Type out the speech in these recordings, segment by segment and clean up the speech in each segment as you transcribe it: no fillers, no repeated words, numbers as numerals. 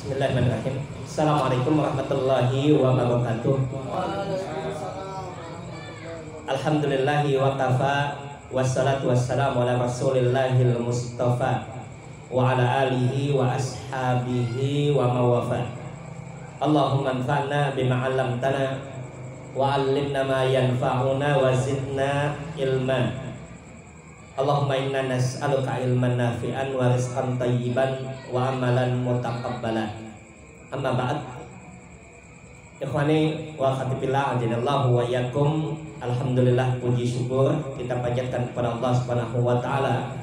Bismillahirrahmanirrahim. Assalamualaikum warahmatullahi wabarakatuh. Alhamdulillahi wa kafa, wassalatu wassalamu ala rasulillahil mustafa wa ala alihi wa ashabihi wa mawafa. Allahumma anfa'na bima 'allamtana wa 'allimna ma yanfa'una wa zidna ilma. Allahumma inna nas'aluka ilman nafi'an wa rizqan tayyiban wa amalan mutaqabbalan. Amma ba'd. Ikhwani wa khatibillah ajinallahu wa yakum. Alhamdulillah, puji syukur kita panjatkan kepada Allah Subhanahu wa taala.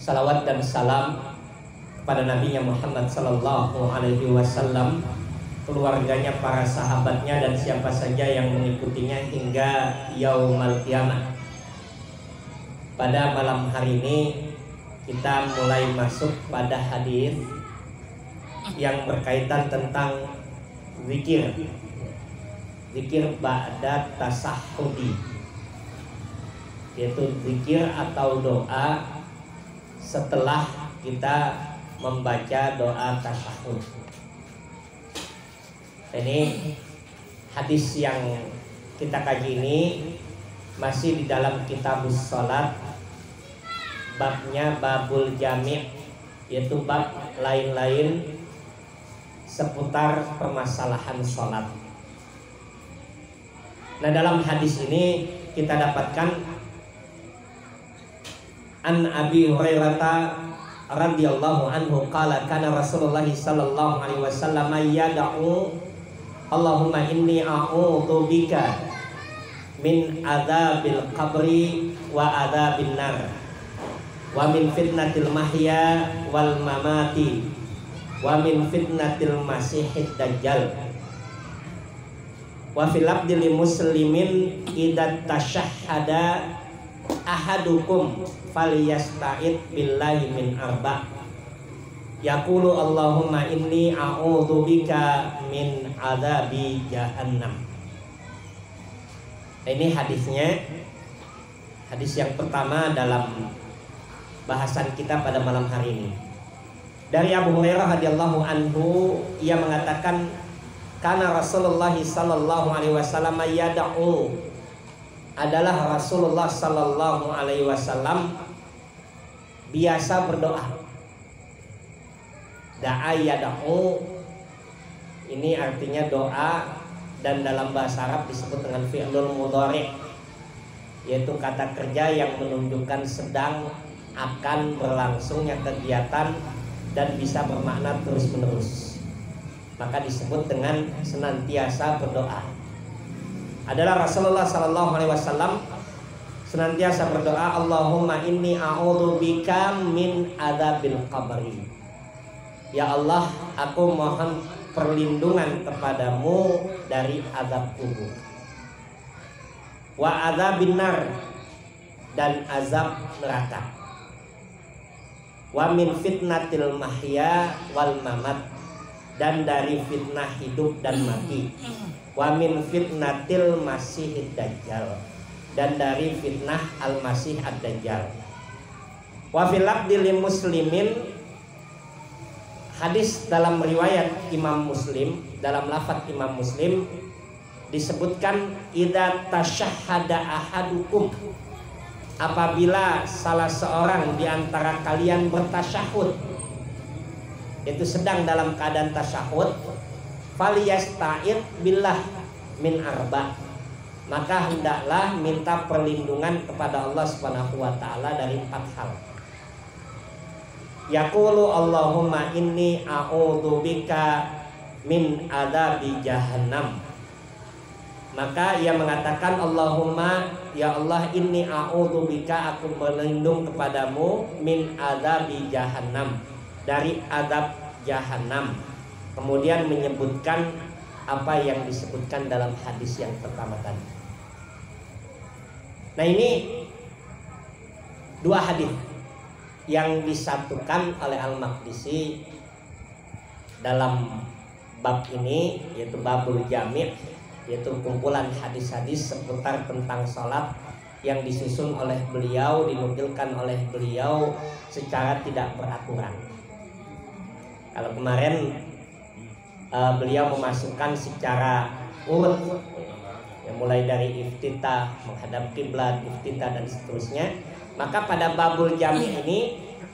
Salawat dan salam kepada Nabi Muhammad sallallahu alaihi wasallam, keluarganya, para sahabatnya, dan siapa saja yang mengikutinya hingga yaumul qiyamah. Pada malam hari ini kita mulai masuk pada hadis yang berkaitan tentang zikir ba'da tasahhudi, yaitu zikir atau doa setelah kita membaca doa tasahhud. Ini hadis yang kita kaji ini masih di dalam kitabus sholat, babnya babul jami', yaitu bab lain-lain seputar permasalahan sholat. Nah, dalam hadis ini kita dapatkan an Abi Hurairah radhiyallahu anhu qala kana Rasulullah sallallahu alaihi wasallam yad'u Allahumma inni a'udzu bika min adzabil qabri wa adzabin nar wa min fitnatil mahya wal mamati wa min fitnatil masihid dajjal wa fil abdil muslimin idza tashahhada ahadukum falyasta'id billahi min arba yaqulu Allahumma inni a'udzu bika min adzabi jahannam. Ini hadisnya, hadis yang pertama dalam bahasan kita pada malam hari ini. Dari Abu Hurairah radhiyallahu anhu, ia mengatakan kana Rasulullah sallallahu alaihi wasallam yad'u, adalah Rasulullah sallallahu alaihi wasallam biasa berdoa. Da'a yad'u, ini artinya doa, dan dalam bahasa Arab disebut dengan fi'lul mudhari', yaitu kata kerja yang menunjukkan sedang akan berlangsungnya kegiatan dan bisa bermakna terus-menerus, maka disebut dengan senantiasa berdoa. Adalah Rasulullah sallallahu alaihi wasallam senantiasa berdoa, Allahumma inni a'udzu bika min adzabil qabri. Ya Allah, aku mohon perlindungan kepadamu dari azab kubur, wa adzabin nar, dan azab neraka, wa min fitnatil mahya wal mamat, dan dari fitnah hidup dan mati, wa min fitnatil masihid dajjal, dan dari fitnah al-masih ad-dajjal. Wa fil abdil muslimin, hadis dalam riwayat Imam Muslim, dalam lafaz Imam Muslim disebutkan idza tashahhada ahadukum, apabila salah seorang di antara kalian bertasyahud, itu sedang dalam keadaan tasyahud, falyasta'id billah min arba, maka hendaklah minta perlindungan kepada Allah Subhanahu wa taala dari 4 hal. Yaqulu Allahumma inni a'udzu bika min adzabi jahannam, maka ia mengatakan Allahumma, ya Allah, inni a'udzu bika, aku berlindung kepadamu, min adzabi jahannam, dari azab jahannam. Kemudian menyebutkan apa yang disebutkan dalam hadis yang pertama tadi. Nah, ini 2 hadis yang disatukan oleh Al-Maqdisi dalam bab ini, yaitu babul jami', yaitu kumpulan hadis-hadis seputar tentang sholat yang disusun oleh beliau, dinukilkan oleh beliau secara tidak beraturan. Kalau kemarin beliau memasukkan secara urut, yang mulai dari iftitah, menghadap kiblat, iftitah dan seterusnya. Maka pada babul jami ini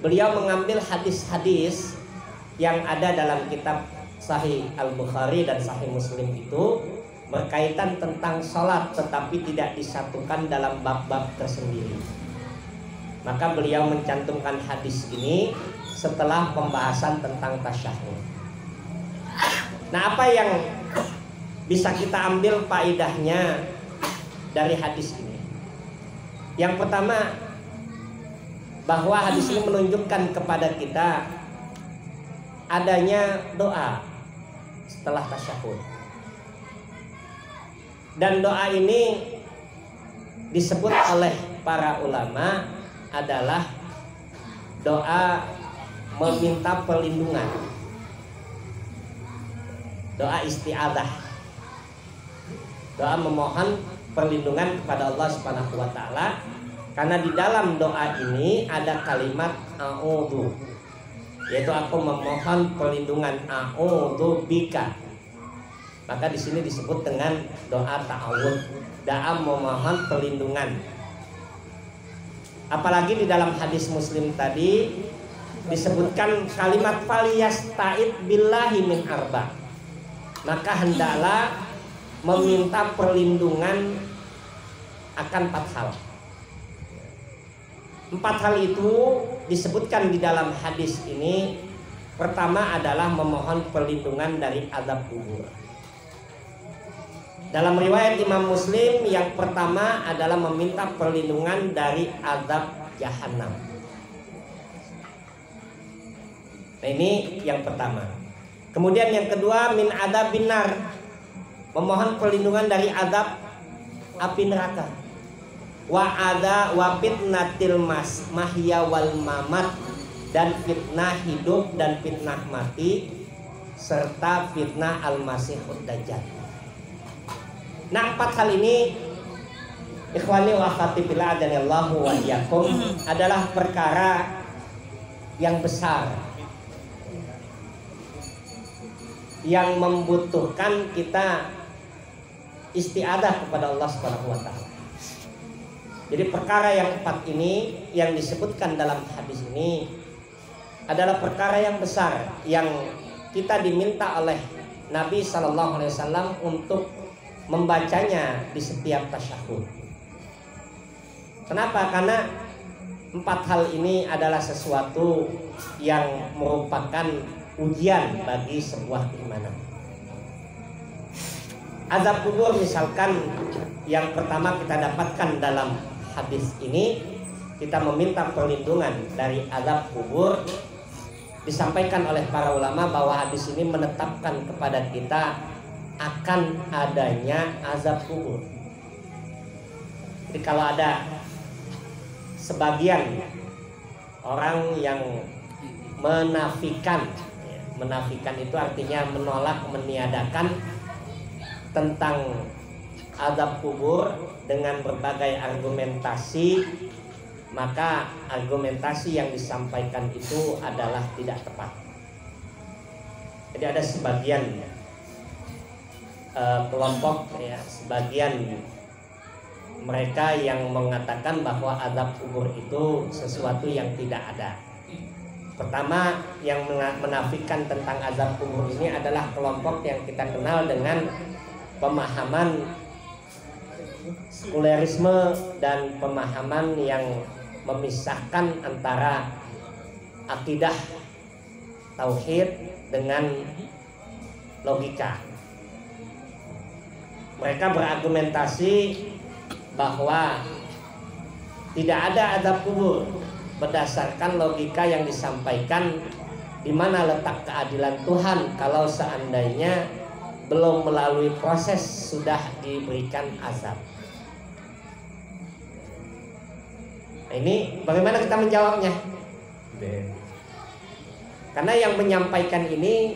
beliau mengambil hadis-hadis yang ada dalam kitab Sahih Al-Bukhari dan Sahih Muslim itu berkaitan tentang sholat, tetapi tidak disatukan dalam bab-bab tersendiri. Maka beliau mencantumkan hadis ini setelah pembahasan tentang tasyahud. Nah, apa yang bisa kita ambil faedahnya dari hadis ini? Yang pertama, bahwa hadis ini menunjukkan kepada kita adanya doa setelah tasyahud. Dan doa ini disebut oleh para ulama adalah doa meminta perlindungan, doa isti'adzah, doa memohon perlindungan kepada Allah Subhanahu wa taala. Karena di dalam doa ini ada kalimat a'udzu, yaitu aku memohon perlindungan, a'udzu bika. Maka di sini disebut dengan doa ta'awudz, doa memohon perlindungan. Apalagi di dalam hadis Muslim tadi disebutkan kalimat faliyasta'id billahi min arba. Maka hendaklah meminta perlindungan akan 4 hal. 4 hal itu disebutkan di dalam hadis ini. Pertama adalah memohon perlindungan dari azab kubur. Dalam riwayat Imam Muslim, yang pertama adalah meminta perlindungan dari azab jahanam. Nah, ini yang pertama. Kemudian yang kedua, min adzab binar, memohon perlindungan dari azab api neraka. Wa fitnatil mahya wal mamat, dan fitnah hidup dan fitnah mati, serta fitnah al-masihud dajjal. Nah, 4 hal ini, ikhwani wa akhwati fillah adanillahu wa iyyakum, adalah perkara yang besar yang membutuhkan kita isti'adzah kepada Allah Subhanahu wa taala. Jadi perkara yang 4 ini yang disebutkan dalam hadis ini adalah perkara yang besar yang kita diminta oleh Nabi sallallahu alaihi wasallam untuk membacanya di setiap tasyahud. Kenapa? Karena 4 hal ini adalah sesuatu yang merupakan ujian bagi sebuah keimanan. Azab kubur misalkan, yang pertama kita dapatkan dalam hadis ini, kita meminta perlindungan dari azab kubur. Disampaikan oleh para ulama bahwa hadis ini menetapkan kepada kita akan adanya azab kubur. Jadi kalau ada sebagian orang yang menafikan itu artinya menolak, meniadakan tentang azab kubur dengan berbagai argumentasi, maka argumentasi yang disampaikan itu adalah tidak tepat. Jadi ada sebagian kelompok, sebagian mereka yang mengatakan bahwa azab kubur itu sesuatu yang tidak ada. Pertama, yang menafikan tentang azab kubur ini adalah kelompok yang kita kenal dengan pemahaman sekulerisme dan pemahaman yang memisahkan antara akidah tauhid dengan logika. Mereka berargumentasi bahwa tidak ada azab kubur berdasarkan logika yang disampaikan, di mana letak keadilan Tuhan kalau seandainya belum melalui proses sudah diberikan azab. Nah, ini bagaimana kita menjawabnya? Karena yang menyampaikan ini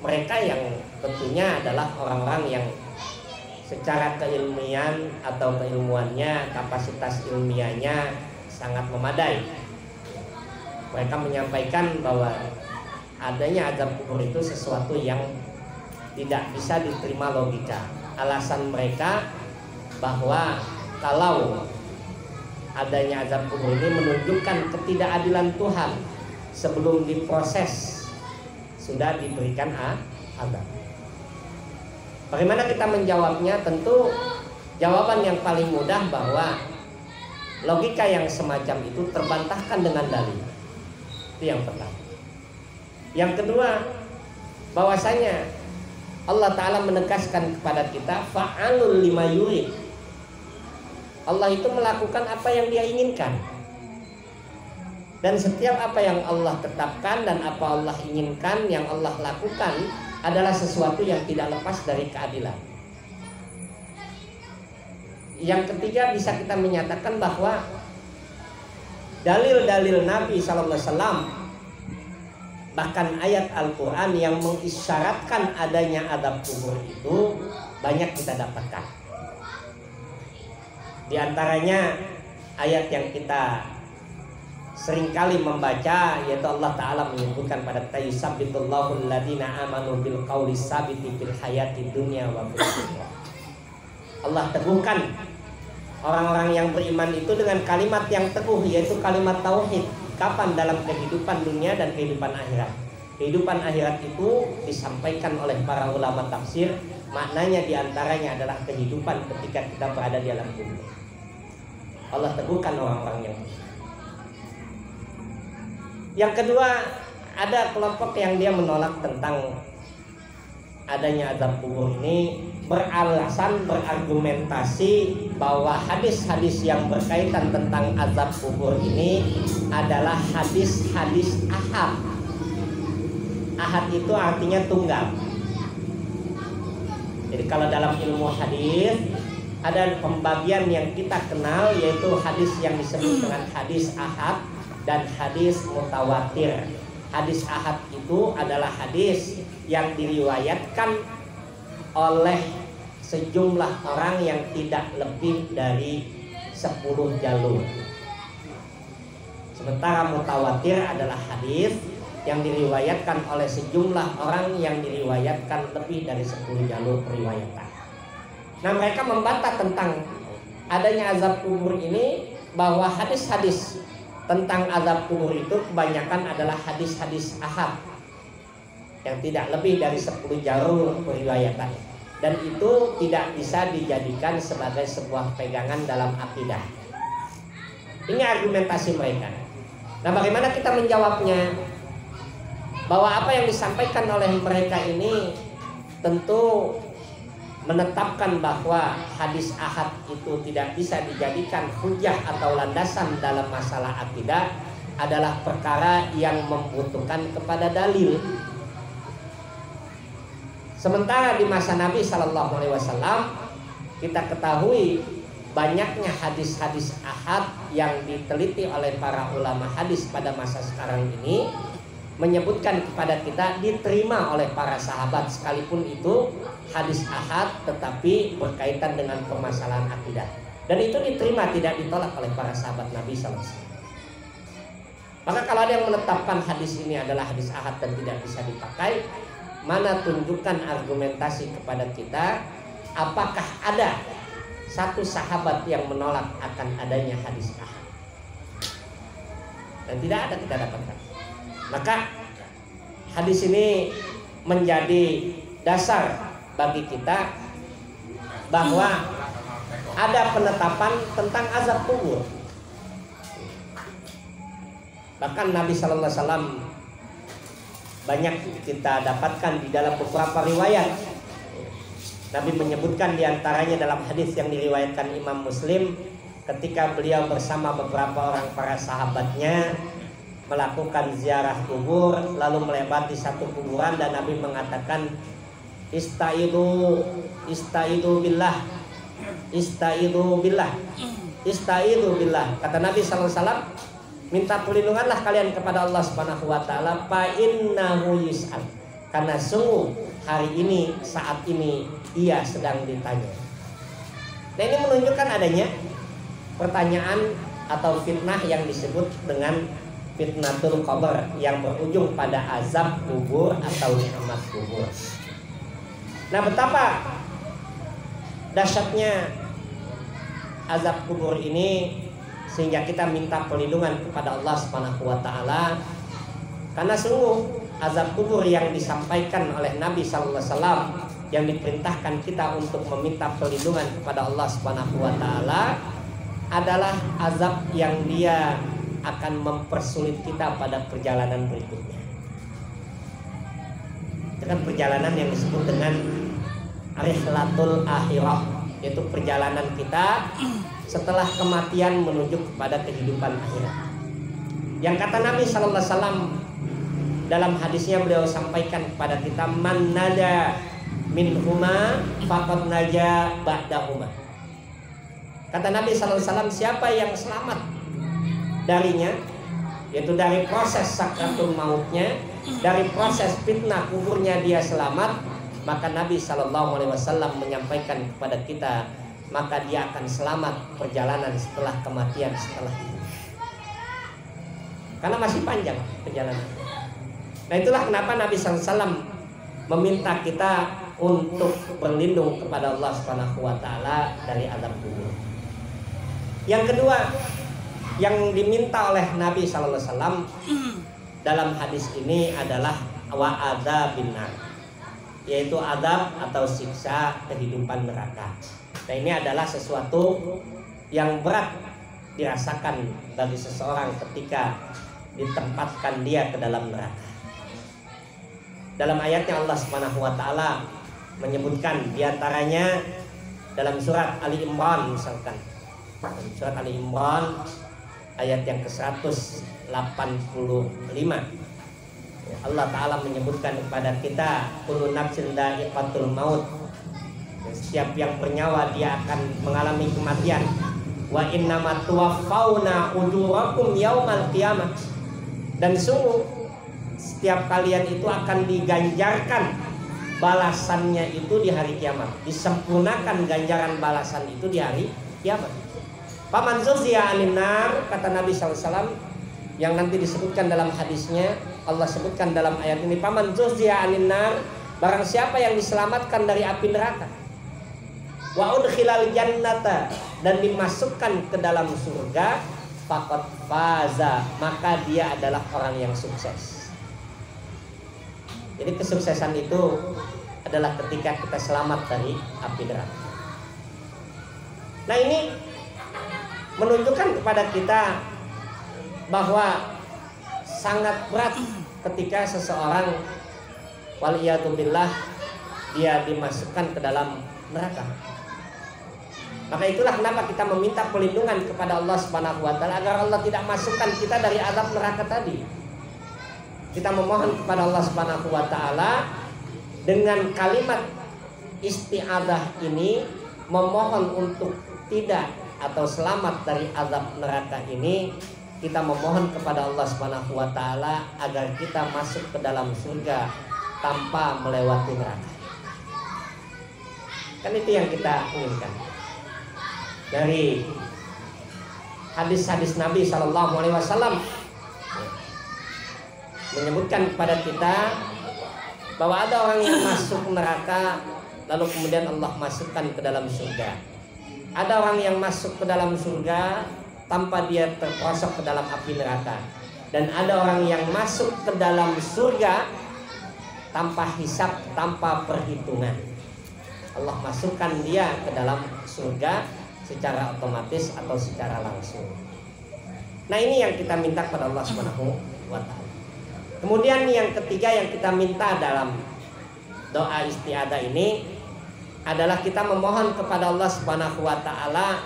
mereka yang tentunya adalah orang-orang yang secara keilmian atau keilmuannya, kapasitas ilmiahnya sangat memadai. Mereka menyampaikan bahwa adanya azab kubur itu sesuatu yang tidak bisa diterima logika. Alasan mereka bahwa kalau adanya azab kubur ini menunjukkan ketidakadilan Tuhan, sebelum diproses sudah diberikan azab. Bagaimana kita menjawabnya? Tentu jawaban yang paling mudah bahwa logika yang semacam itu terbantahkan dengan dalil. Itu yang pertama. Yang kedua, bahwasanya Allah Ta'ala menegaskan kepada kita fa'alul lima yurid. Allah itu melakukan apa yang Dia inginkan. Dan setiap apa yang Allah tetapkan dan apa Allah inginkan, yang Allah lakukan adalah sesuatu yang tidak lepas dari keadilan. Yang ketiga, bisa kita menyatakan bahwa dalil-dalil Nabi SAW, bahkan ayat Al-Quran yang mengisyaratkan adanya azab kubur itu banyak kita dapatkan. Di antaranya ayat yang kita seringkali membaca, yaitu Allah Ta'ala menyebutkan pada kita, yusabbitullahu alladhina amanu bil qawli sabiti fil hayati dunya wa fil akhirah. Allah teguhkan orang-orang yang beriman itu dengan kalimat yang teguh, yaitu kalimat tauhid. Kapan? Dalam kehidupan dunia dan kehidupan akhirat. Kehidupan akhirat itu disampaikan oleh para ulama tafsir, maknanya diantaranya adalah kehidupan ketika kita berada di alam kubur. Allah teguhkan orang-orang yang beriman. Yang kedua, ada kelompok yang dia menolak tentang adanya azab kubur ini, beralasan, berargumentasi bahwa hadis-hadis yang berkaitan tentang azab kubur ini adalah hadis-hadis ahad. Ahad itu artinya tunggal. Jadi kalau dalam ilmu hadis ada pembagian yang kita kenal, yaitu hadis yang disebut dengan hadis ahad dan hadis mutawatir. Hadis ahad itu adalah hadis yang diriwayatkan oleh sejumlah orang yang tidak lebih dari 10 jalur. Sementara mutawatir adalah hadis yang diriwayatkan oleh sejumlah orang yang diriwayatkan lebih dari 10 jalur periwayatan. Nah, mereka membantah tentang adanya azab kubur ini, bahwa hadis-hadis tentang azab kubur itu kebanyakan adalah hadis-hadis ahad yang tidak lebih dari 10 jalur periwayatan, dan itu tidak bisa dijadikan sebagai sebuah pegangan dalam akidah. Ini argumentasi mereka. Nah, bagaimana kita menjawabnya? Bahwa apa yang disampaikan oleh mereka ini tentu menetapkan bahwa hadis ahad itu tidak bisa dijadikan hujah atau landasan dalam masalah akidah adalah perkara yang membutuhkan kepada dalil. Sementara di masa Nabi SAW kita ketahui banyaknya hadis-hadis ahad yang diteliti oleh para ulama hadis pada masa sekarang ini, menyebutkan kepada kita diterima oleh para sahabat, sekalipun itu hadis ahad tetapi berkaitan dengan permasalahan akidah, dan itu diterima, tidak ditolak oleh para sahabat Nabi SAW. Maka kalau ada yang menetapkan hadis ini adalah hadis ahad dan tidak bisa dipakai, mana tunjukkan argumentasi kepada kita, apakah ada satu sahabat yang menolak akan adanya hadis ahad? Dan tidak ada kita dapatkan. Maka hadis ini menjadi dasar bagi kita bahwa ada penetapan tentang azab kubur. Bahkan Nabi Sallallahu Alaihi Wasallam banyak kita dapatkan di dalam beberapa riwayat. Nabi menyebutkan diantaranya dalam hadis yang diriwayatkan Imam Muslim, ketika beliau bersama beberapa orang para sahabatnya melakukan ziarah kubur, lalu melewati satu kuburan, dan Nabi mengatakan, istaidu billah, istaidu billah, istaidu billah. Kata Nabi SAW, minta perlindunganlah kalian kepada Allah Subhanahu wa taala, fa innahu yus'al, karena sungguh hari ini, saat ini ia sedang ditanya. Nah, ini menunjukkan adanya pertanyaan atau fitnah yang disebut dengan fitnatul qabr yang berujung pada azab kubur atau nikmat kubur. Nah, betapa dahsyatnya azab kubur ini sehingga kita minta perlindungan kepada Allah Subhanahu wa taala, karena sungguh azab kubur yang disampaikan oleh Nabi sallallahu alaihi wasallam yang diperintahkan kita untuk meminta perlindungan kepada Allah Subhanahu wa taala adalah azab yang dia akan mempersulit kita pada perjalanan berikutnya. Itu kan perjalanan yang disebut dengan rihlatul akhirah, yaitu perjalanan kita setelah kematian menuju kepada kehidupan akhirat. Yang kata Nabi sallallahu alaihi wasallam dalam hadisnya, beliau sampaikan kepada kita, man nada minhuma faqad naja ba'dahuma. Kata Nabi sallallahu alaihi wasallam, siapa yang selamat darinya, yaitu dari proses sakratul mautnya, dari proses fitnah kuburnya dia selamat, maka Nabi sallallahu alaihi wasallam menyampaikan kepada kita, maka dia akan selamat perjalanan setelah kematian, setelah itu. Karena masih panjang perjalanan. Nah, itulah kenapa Nabi SAW meminta kita untuk berlindung kepada Allah Subhanahu wa taala dari azab kubur. Yang kedua yang diminta oleh Nabi sallallahu alaihi wasallam dalam hadis ini adalah wa adzabin nar, yaitu azab atau siksa kehidupan neraka. Nah, ini adalah sesuatu yang berat dirasakan bagi seseorang ketika ditempatkan dia ke dalam neraka. Dalam ayatnya Allah Subhanahu wa taala menyebutkan diantaranya dalam surat Ali Imran, misalkan surat Ali Imran ayat yang ke-185, Allah taala menyebutkan kepada kita, kullu nafsin dha'iqatul maut, setiap yang bernyawa dia akan mengalami kematian, wa innamat tuwaffawna ujurakum yaumal qiyamah, dan sungguh setiap kalian itu akan diganjarkan balasannya itu di hari kiamat, disempurnakan ganjaran balasan itu di hari kiamat. Faman zuhziya 'anil nar, kata Nabi SAW, yang nanti disebutkan dalam hadisnya, Allah sebutkan dalam ayat ini, faman zuhziya 'anil nar, barang siapa yang diselamatkan dari api neraka, wa udkhilal jannata, dan dimasukkan ke dalam surga, faqad faza, maka dia adalah orang yang sukses. Jadi kesuksesan itu adalah ketika kita selamat dari api neraka. Nah, ini menunjukkan kepada kita bahwa sangat berat ketika seseorang waliyatubillah dia dimasukkan ke dalam neraka. Maka itulah kenapa kita meminta perlindungan kepada Allah Subhanahu wa taala agar Allah tidak masukkan kita dari azab neraka tadi. Kita memohon kepada Allah Subhanahu wa taala dengan kalimat isti'adzah ini, memohon untuk tidak atau selamat dari azab neraka ini. Kita memohon kepada Allah Subhanahu wa taala agar kita masuk ke dalam surga tanpa melewati neraka. Kan itu yang kita inginkan. Dari hadis-hadis Nabi sallallahu alaihi wasallam menyebutkan kepada kita bahwa ada orang yang masuk neraka lalu kemudian Allah masukkan ke dalam surga. Ada orang yang masuk ke dalam surga tanpa dia terperosok ke dalam api neraka, dan ada orang yang masuk ke dalam surga tanpa hisab, tanpa perhitungan. Allah masukkan dia ke dalam surga secara otomatis atau secara langsung. Nah, ini yang kita minta kepada Allah Subhanahu wa taala. Kemudian yang ketiga yang kita minta dalam doa isti'adzah ini adalah kita memohon kepada Allah Subhanahu wa taala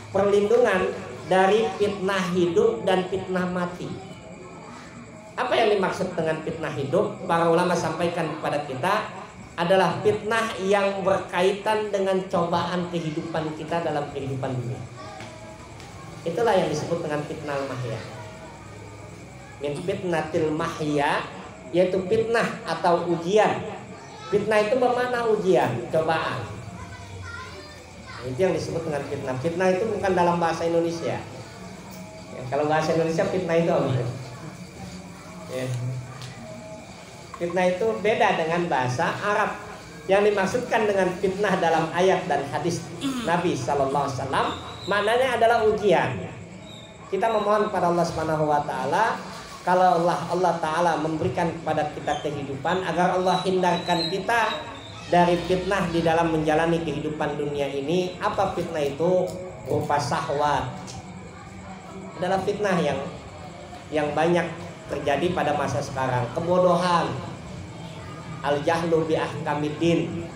perlindungan dari fitnah hidup dan fitnah mati. Apa yang dimaksud dengan fitnah hidup? Para ulama sampaikan kepada kita adalah fitnah yang berkaitan dengan cobaan kehidupan kita dalam kehidupan dunia. Itulah yang disebut dengan fitnah mahya. Min fitnatil mahya, yaitu fitnah atau ujian. Fitnah itu bermakna ujian, cobaan. Itu yang disebut dengan fitnah. Fitnah itu bukan dalam bahasa Indonesia. Ya, kalau bahasa Indonesia fitnah itu apa? Ya. Fitnah itu beda dengan bahasa Arab. Yang dimaksudkan dengan fitnah dalam ayat dan hadis Nabi Sallallahu Alaihi Wasallam maknanya adalah ujian. Kita memohon kepada Allah Subhanahu Wa Taala, kalau Allah Taala memberikan kepada kita kehidupan, agar Allah hindarkan kita dari fitnah di dalam menjalani kehidupan dunia ini. Apa fitnah itu? Berupa syahwat. Adalah fitnah yang banyak terjadi pada masa sekarang. Kebodohan, al-jahlu bi ahkamiddin,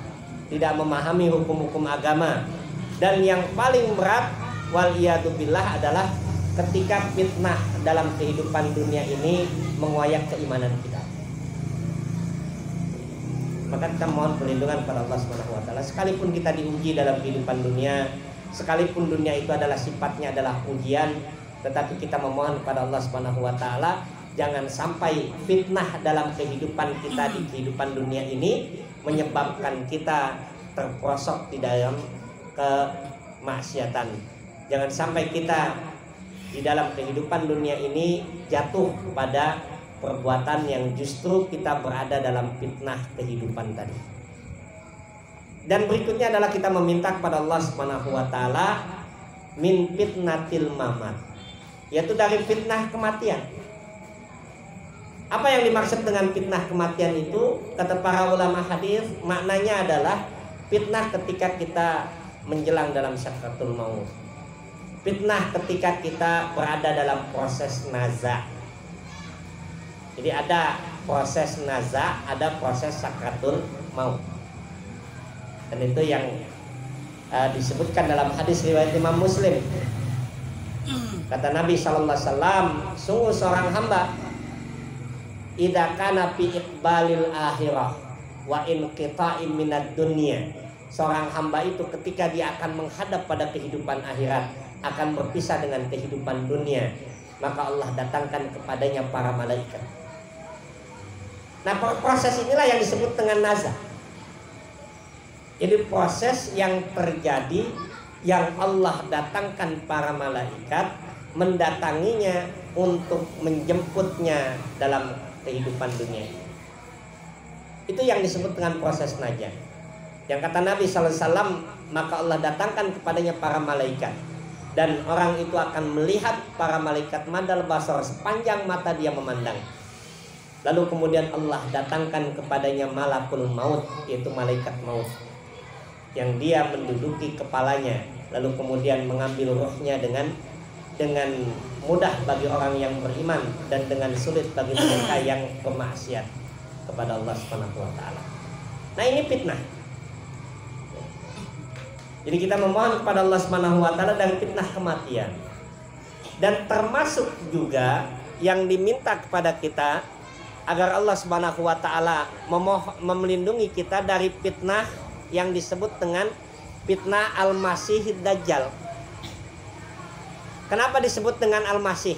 tidak memahami hukum-hukum agama. Dan yang paling berat wal iyadu billah adalah ketika fitnah dalam kehidupan dunia ini mengoyak keimanan kita. Maka kita mohon perlindungan kepada Allah Subhanahu wa taala. Sekalipun kita diuji dalam kehidupan dunia, sekalipun dunia itu adalah sifatnya adalah ujian, tetapi kita memohon kepada Allah Subhanahu wa taala jangan sampai fitnah dalam kehidupan kita di kehidupan dunia ini menyebabkan kita terperosok di dalam kemaksiatan. Jangan sampai kita di dalam kehidupan dunia ini jatuh pada perbuatan yang justru kita berada dalam fitnah kehidupan tadi. Dan berikutnya adalah kita meminta kepada Allah Subhanahu wa taala min fitnatil mamat, yaitu dari fitnah kematian. Apa yang dimaksud dengan fitnah kematian itu? Kata para ulama hadis, maknanya adalah fitnah ketika kita menjelang dalam sakaratul maut. Fitnah ketika kita berada dalam proses naza. Jadi ada proses naza, ada proses sakaratul maut. Dan itu yang disebutkan dalam hadis riwayat Imam Muslim. Kata Nabi sallallahu alaihi wasallam, sungguh seorang hamba idza kana fi iqbalil akhirah wa inqita'in minad dunya. Seorang hamba itu ketika dia akan menghadap pada kehidupan akhirat, akan berpisah dengan kehidupan dunia, maka Allah datangkan kepadanya para malaikat. Nah, proses inilah yang disebut dengan nazar. Jadi proses yang terjadi, yang Allah datangkan para malaikat mendatanginya untuk menjemputnya dalam kehidupan dunia. Itu yang disebut dengan proses najah. Yang kata Nabi sallallahu alaihi wasallam, maka Allah datangkan kepadanya para malaikat, dan orang itu akan melihat para malaikat madal basar, sepanjang mata dia memandang. Lalu kemudian Allah datangkan kepadanya malakul maut, yaitu malaikat maut, yang dia menduduki kepalanya, lalu kemudian mengambil rohnya dengan mudah bagi orang yang beriman dan dengan sulit bagi mereka yang bermaksiat kepada Allah Subhanahu wa taala. Nah, ini fitnah. Jadi kita memohon kepada Allah Subhanahu wa taala dari fitnah kematian. Dan termasuk juga yang diminta kepada kita agar Allah Subhanahu wa taala melindungi kita dari fitnah yang disebut dengan fitnah Al-Masih Dajjal. Kenapa disebut dengan Al-Masih?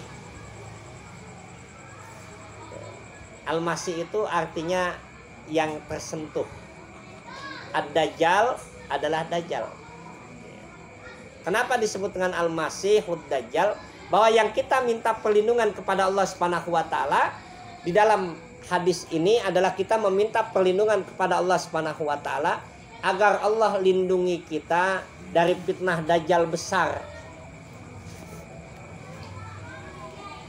Al-Masih itu artinya yang tersentuh. Ad-Dajjal adalah Dajjal. Kenapa disebut dengan Al-Masihud Dajjal? Bahwa yang kita minta perlindungan kepada Allah Subhanahu wa taala di dalam hadis ini adalah kita meminta perlindungan kepada Allah Subhanahu wa taala agar Allah lindungi kita dari fitnah Dajjal besar.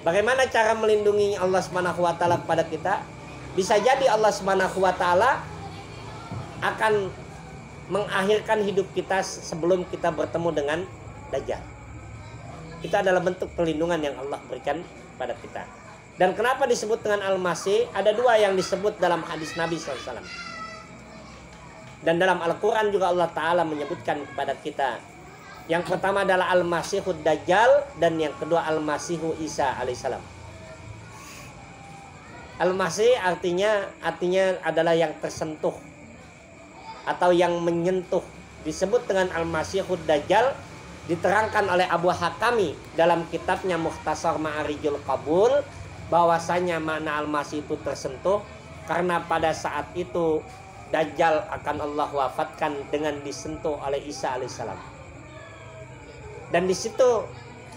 Bagaimana cara melindungi Allah Subhanahu wa taala kepada kita? Bisa jadi Allah Subhanahu wa taala akan mengakhirkan hidup kita sebelum kita bertemu dengan Dajjal. Itu adalah bentuk perlindungan yang Allah berikan pada kita. Dan kenapa disebut dengan Al-Masih? Ada dua yang disebut dalam hadis Nabi SAW. Dan dalam Al-Quran juga Allah Ta'ala menyebutkan kepada kita. Yang pertama adalah Al-Masihud Dajjal, dan yang kedua Al-Masihu Isa alaihissalam. Al-Masih artinya adalah yang tersentuh atau yang menyentuh. Disebut dengan Al-Masihud Dajjal, diterangkan oleh Abu Hakami dalam kitabnya Mukhtasar Ma'arijul Qabul, bahwasanya makna Al-Masih itu tersentuh karena pada saat itu Dajjal akan Allah wafatkan dengan disentuh oleh Isa alaihissalam. Dan di situ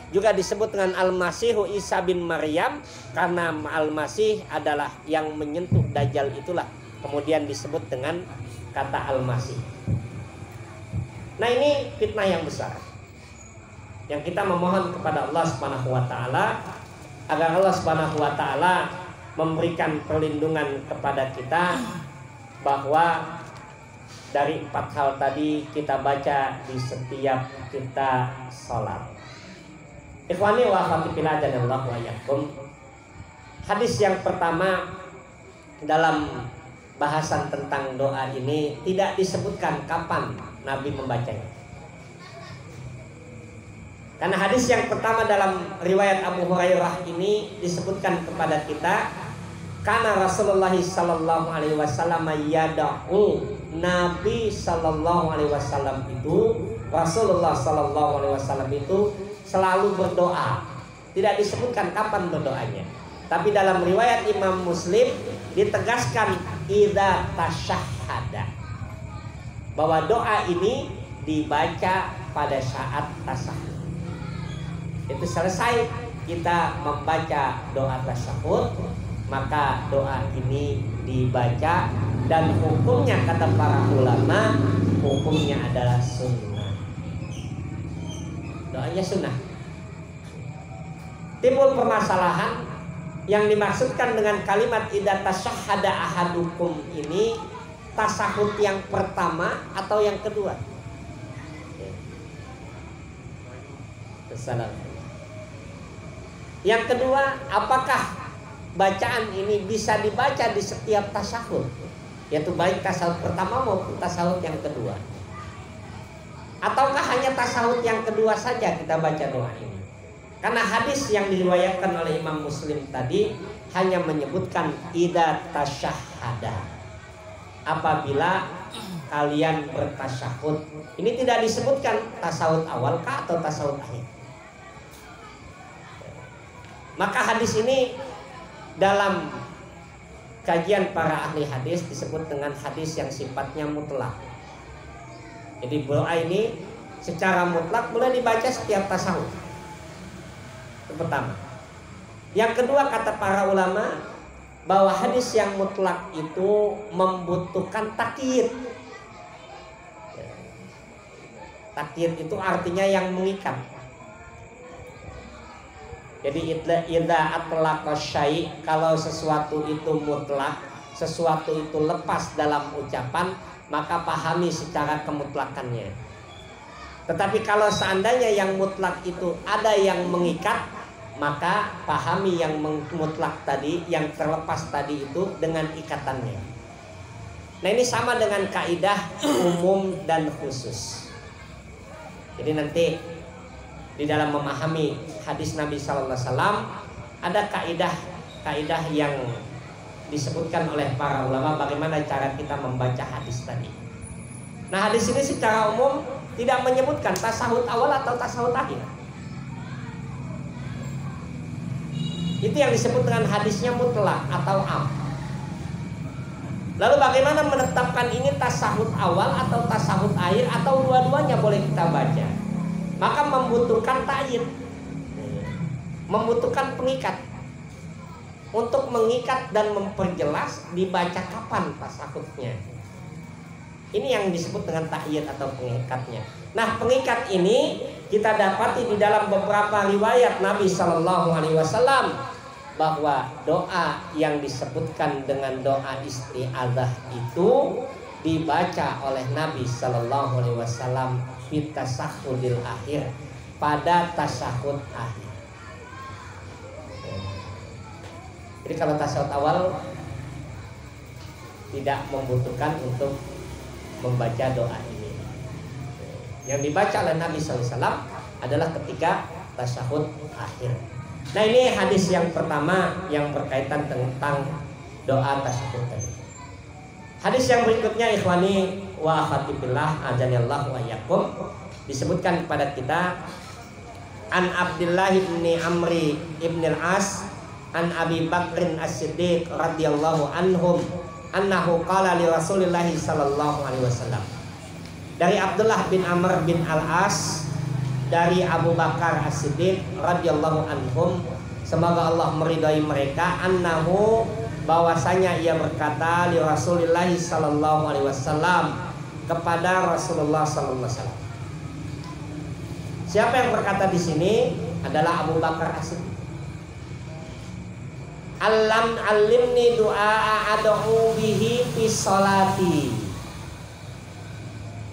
juga disebut dengan Al-Masihu Isa bin Maryam karena Al-Masih adalah yang menyentuh Dajjal, itulah kemudian disebut dengan kata Al-Masih. Nah, ini fitnah yang besar yang kita memohon kepada Allah Subhanahu wa taala agar Allah Subhanahu wa taala memberikan perlindungan kepada kita, bahwa dari 4 hal tadi kita baca di setiap kita sholat. Ikhwani wa akhwati fillah jannallahu wa iyyakum. Hadis yang pertama dalam bahasan tentang doa ini tidak disebutkan kapan Nabi membacanya. Karena hadis yang pertama dalam riwayat Abu Hurairah ini disebutkan kepada kita, karena Rasulullah sallallahu alaihi wasallam yad'u, Nabi sallallahu alaihi wasallam itu, Rasulullah sallallahu alaihi wasallam itu selalu berdoa. Tidak disebutkan kapan berdoanya. Tapi dalam riwayat Imam Muslim ditegaskan idza tasyahhada, bahwa doa ini dibaca pada saat tasyahud. Itu selesai kita membaca doa tasyahud, maka doa ini dibaca, dan hukumnya kata para ulama, hukumnya adalah sunnah. Doanya sunnah. Timbul permasalahan yang dimaksudkan dengan kalimat idza tasyahhada ahadukum ini, tasyahud yang pertama atau yang kedua? Assalamualaikum. Yang kedua, apakah bacaan ini bisa dibaca di setiap tasyahud, yaitu baik tasyahud pertama maupun tasyahud yang kedua, ataukah hanya tasyahud yang kedua saja kita baca doa ini? Karena hadis yang diriwayatkan oleh Imam Muslim tadi hanya menyebutkan idza tasyahhada, apabila kalian bertasyahud. Ini tidak disebutkan tasyahud awal kah atau tasyahud akhir. Maka hadis ini dalam kajian para ahli hadis disebut dengan hadis yang sifatnya mutlak. Jadi doa ini secara mutlak boleh dibaca setiap tasyahud. Itu pertama. Yang kedua, kata para ulama bahwa hadis yang mutlak itu membutuhkan takyid. Takyid itu artinya yang mengikat. Jadi idza atlaqa syai', kalau sesuatu itu mutlak, sesuatu itu lepas dalam ucapan, maka pahami secara kemutlakannya. Tetapi kalau seandainya yang mutlak itu ada yang mengikat, maka pahami yang mutlak tadi, yang terlepas tadi itu dengan ikatannya. Nah, ini sama dengan kaidah umum dan khusus. Jadi nanti di dalam memahami hadis Nabi Sallallahu Alaihi Wasallam ada kaidah yang disebutkan oleh para ulama bagaimana cara kita membaca hadis tadi. Nah, hadis ini secara umum tidak menyebutkan tasyahud awal atau tasyahud akhir. Itu yang disebut dengan hadisnya mutlak atau am. Lalu bagaimana menetapkan ini tasyahud awal atau tasyahud akhir atau dua-duanya boleh kita baca? Maka membutuhkan ta'yid, membutuhkan pengikat untuk mengikat dan memperjelas dibaca kapan tasyahudnya. Ini yang disebut dengan ta'yid atau pengikatnya. Nah, pengikat ini kita dapati di dalam beberapa riwayat Nabi Sallallahu Alaihi Wasallam bahwa doa yang disebutkan dengan doa isti'adzah itu dibaca oleh Nabi Sallallahu Alaihi Wasallam fi tasyahudil akhir, pada tasyahud akhir. Jadi kalau tasyahud awal tidak membutuhkan untuk membaca doa ini. Yang dibaca oleh Nabi SAW adalah ketika tasyahud akhir. Nah, ini hadis yang pertama yang berkaitan tentang doa tasyahud tadi. Hadis yang berikutnya, ikhwani wa akhwati fillah azanillahu wa iyyakum, disebutkan kepada kita an Abdullah bin Amri ibn al-As an Abi Bakrin As-Siddiq radhiyallahu anhum annahu qala li Rasulillah sallallahu alaihi wasallam. Dari Abdullah bin Amr bin al-As dari Abu Bakar As-Siddiq radhiyallahu anhum, semoga Allah meridai mereka, annahu, bahwasanya ia berkata li Rasulillah sallallahu alaihi wasallam, kepada Rasulullah sallallahu alaihi wasallam. Siapa yang berkata di sini adalah Abu Bakar As-Siddiq. Alimni du'a ad'u bihi fi sholati.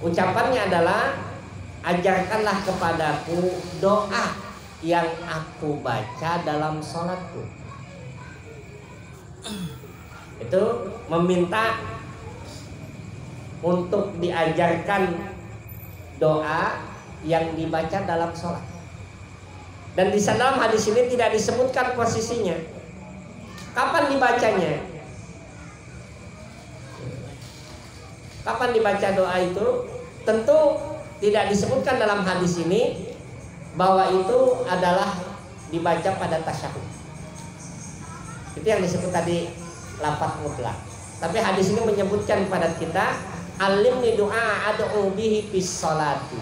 Ucapannya adalah, ajarkanlah kepadaku doa yang aku baca dalam sholatku. Itu meminta untuk diajarkan doa yang dibaca dalam sholat. Dan di dalam hadis ini tidak disebutkan posisinya, kapan dibacanya. Kapan dibaca doa itu tentu tidak disebutkan dalam hadis ini, bahwa itu adalah dibaca pada tasyahud. Itu yang disebut tadi lafaz mutlak. Tapi hadis ini menyebutkan pada kita, alimni du'a ad'u bihi fis sholati,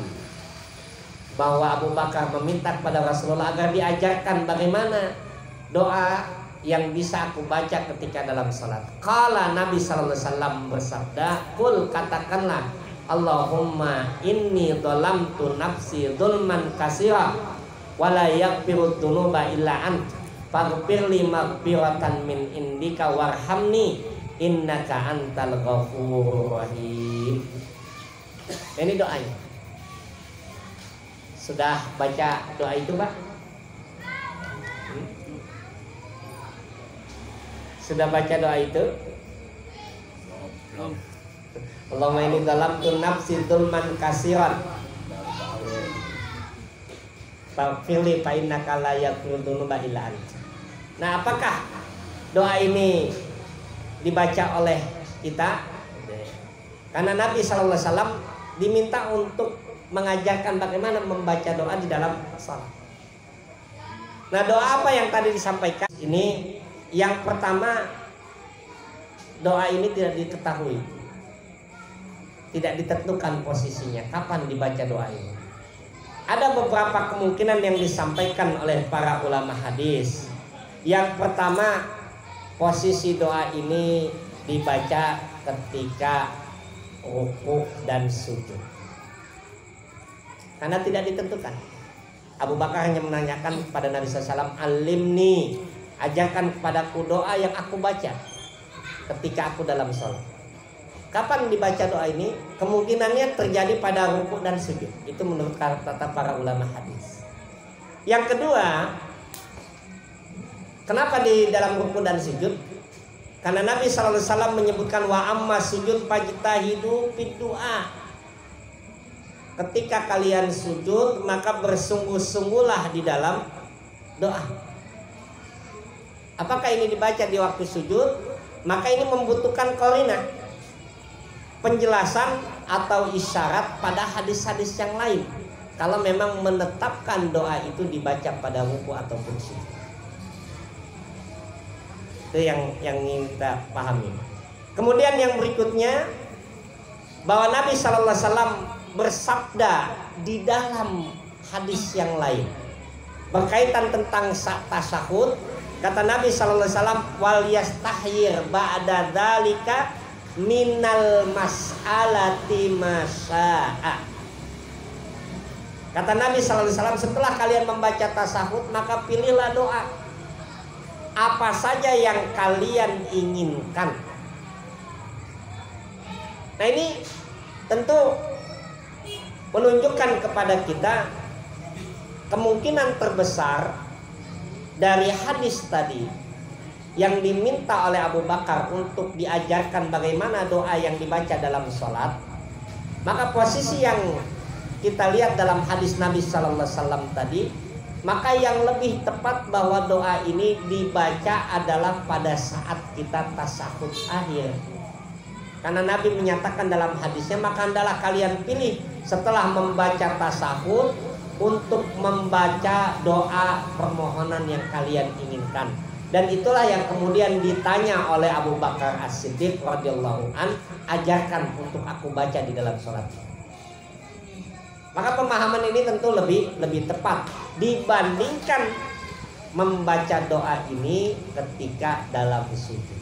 bahwa Abu Bakar meminta kepada Rasulullah agar diajarkan bagaimana doa yang bisa aku baca ketika dalam salat. Qala, Nabi sallallahu alaihi wasallam bersabda, "Qul," katakanlah, "Allahumma inni dhalamtu nafsi dzulman katsira wa la yaghfiru dzunuba illa ant, faghfirli maghfiratan min indika warhamni innaka antal ghafurur rahim." Ini doanya. Sudah baca doa itu, Pak? Sudah baca doa itu? Belum. Allahumma inni dhalamtu nafsi dzulman katsiran faghfirli fa innaka la yaghfiru dzunuba illa ant. Nah, apakah doa ini dibaca oleh kita? Karena Nabi sallallahu alaihi wasallam diminta untuk mengajarkan bagaimana membaca doa di dalam salat. Nah, doa apa yang tadi disampaikan ini? Yang pertama, doa ini tidak diketahui, tidak ditentukan posisinya kapan dibaca doa ini. Ada beberapa kemungkinan yang disampaikan oleh para ulama hadis. Yang pertama, posisi doa ini dibaca ketika ruku dan sujud, karena tidak ditentukan. Abu Bakar hanya menanyakan kepada Nabi SAW, "Alimni, ajarkan kepadaku doa yang aku baca ketika aku dalam sholat." Kapan dibaca doa ini? Kemungkinannya terjadi pada ruku dan sujud. Itu menurut kata para ulama hadis. Yang kedua, kenapa di dalam ruku dan sujud? Karena Nabi SAW menyebutkan, wa amma sujud fajtahidu fid du'a. Ketika kalian sujud, maka bersungguh-sungguhlah di dalam doa. Apakah ini dibaca di waktu sujud? Maka ini membutuhkan qarinah, penjelasan atau isyarat pada hadis-hadis yang lain, kalau memang menetapkan doa itu dibaca pada ruku ataupun sujud. Itu yang ingin kita pahami. Kemudian yang berikutnya, bahwa Nabi SAW bersabda di dalam hadis yang lain berkaitan tentang tasyahud. Kata Nabi SAW, wal yastahyir ba'da dzalika minal mas'alati masya'a. Kata Nabi SAW, setelah kalian membaca tasyahud, maka pilihlah doa apa saja yang kalian inginkan. Nah, ini tentu menunjukkan kepada kita kemungkinan terbesar dari hadis tadi yang diminta oleh Abu Bakar untuk diajarkan bagaimana doa yang dibaca dalam sholat. Maka posisi yang kita lihat dalam hadis Nabi Sallallahu Alaihi Wasallam tadi, maka yang lebih tepat bahwa doa ini dibaca adalah pada saat kita tasyahud akhir. Karena Nabi menyatakan dalam hadisnya, maka hendaklah kalian pilih setelah membaca tasyahud untuk membaca doa permohonan yang kalian inginkan. Dan itulah yang kemudian ditanya oleh Abu Bakar As-Siddiq radhiyallahu an, ajarkan untuk aku baca di dalam sholat. Maka pemahaman ini tentu lebih tepat dibandingkan membaca doa ini ketika dalam sujud.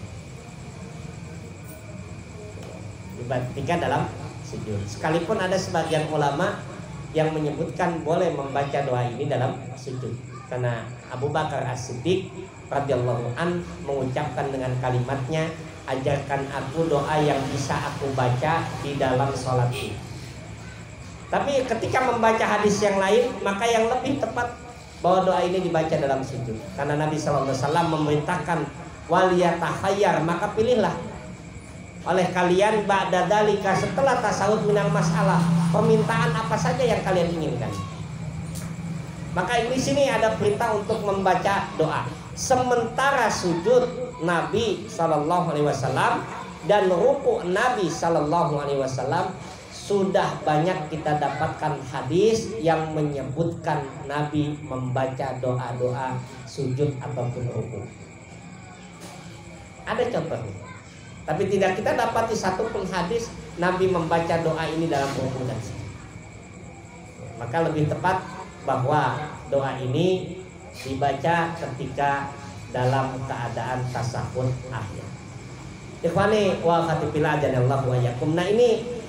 Ketika dalam sujud. Sekalipun ada sebagian ulama yang menyebutkan boleh membaca doa ini dalam sujud. Karena Abu Bakar As-Siddiq radhiyallahu an mengucapkan dengan kalimatnya, ajarkan aku doa yang bisa aku baca di dalam sholatku. Tapi ketika membaca hadis yang lain, maka yang lebih tepat bahwa doa ini dibaca dalam sujud. Karena Nabi SAW memerintahkan waliyatahayyar, maka pilihlah oleh kalian ba'da dzalika, setelah tasawuf minal masalah, permintaan apa saja yang kalian inginkan. Maka di sini ada perintah untuk membaca doa. Sementara sujud Nabi SAW dan ruku Nabi SAW sudah banyak kita dapatkan hadis yang menyebutkan Nabi membaca doa-doa sujud ataupun ruku. Ada contohnya. Tapi tidak kita dapati satu pun hadis Nabi membaca doa ini dalam ruku dan sujud. Maka lebih tepat bahwa doa ini dibaca ketika dalam keadaan tasahud akhir. Ikhwani wa akhwati fillah janallahu wa iyyakum. Nah, ini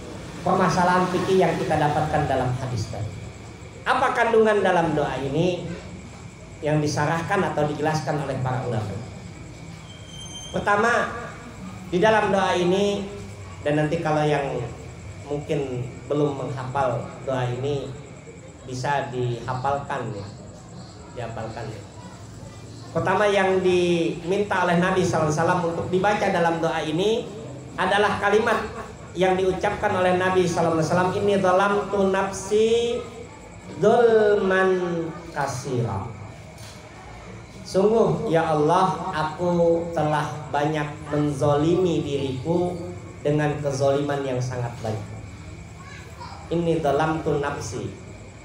permasalahan fikih yang kita dapatkan dalam hadis tadi. Apa kandungan dalam doa ini yang disarahkan atau dijelaskan oleh para ulama? Pertama, di dalam doa ini, dan nanti kalau yang mungkin belum menghafal doa ini bisa dihafalkan ya. Dihafalkan ya. Pertama yang diminta oleh Nabi SAW untuk dibaca dalam doa ini adalah kalimat yang diucapkan oleh Nabi SAW, ini zalamtu nafsi dzulman katsira. Sungguh ya Allah, aku telah banyak menzolimi diriku dengan kezoliman yang sangat banyak. Ini zalamtu nafsi,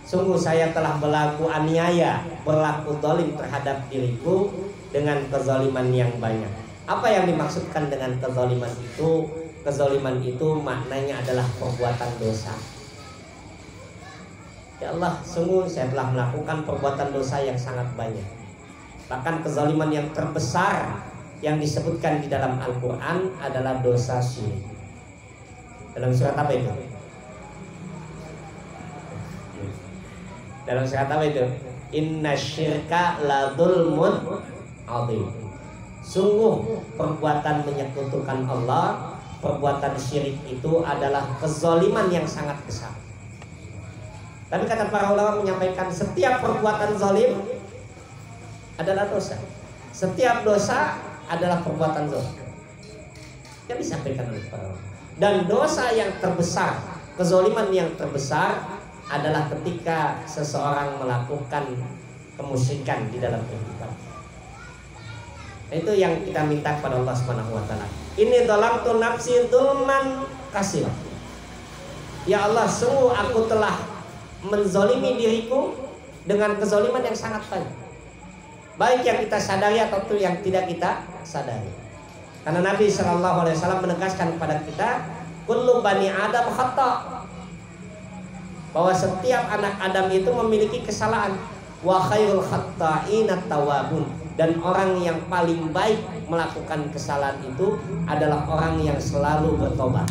sungguh saya telah berlaku aniaya, berlaku zalim terhadap diriku dengan kezoliman yang banyak. Apa yang dimaksudkan dengan kezoliman itu? Kezaliman itu maknanya adalah perbuatan dosa. Ya Allah, sungguh saya telah melakukan perbuatan dosa yang sangat banyak. Bahkan kezaliman yang terbesar yang disebutkan di dalam Al-Quran adalah dosa syirik. Dalam surat apa itu? Dalam surat apa itu? Inna syirka la dzulmun adzim. Sungguh perbuatan menyekutukan Allah, perbuatan syirik itu adalah kezaliman yang sangat besar. Tapi kata para ulama menyampaikan setiap perbuatan zalim adalah dosa. Setiap dosa adalah perbuatan zalim. Yang disampaikan oleh para ulama. Dan dosa yang terbesar, kezaliman yang terbesar adalah ketika seseorang melakukan kemusyrikan di dalam kehidupan. Itu yang kita minta kepada Allah Subhanahu wa taala. Ini zalamtu nafsi dzulman katsira. Ya Allah, sungguh aku telah menzolimi diriku dengan kezaliman yang sangat banyak. Baik yang kita sadari atau yang tidak kita sadari. Karena Nabi SAW menegaskan kepada kita, kullu bani Adam khata, bahwa setiap anak Adam itu memiliki kesalahan. Wa khairul khatta'in at-tawwabun, dan orang yang paling baik melakukan kesalahan itu adalah orang yang selalu bertobat.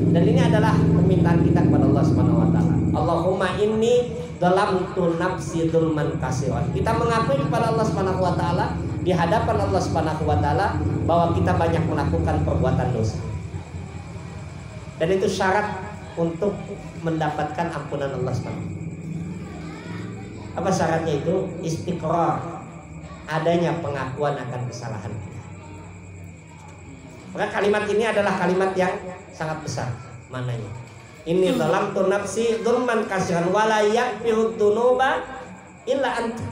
Dan ini adalah permintaan kita kepada Allah Subhanahu wa taala. Allahumma inni dzalamtu nafsi dzulman katsiran. Kita mengakui kepada Allah Subhanahu wa taala di hadapan Allah Subhanahu wa taala bahwa kita banyak melakukan perbuatan dosa. Dan itu syarat untuk mendapatkan ampunan Allah Subhanahu. Apa syaratnya itu? Istiqrar, adanya pengakuan akan kesalahan kita. Maka kalimat ini adalah kalimat yang sangat besar maknanya. Inni dzalamtu nafsi dzulman katsiran wa la yaghfiru dzunuba illa anta.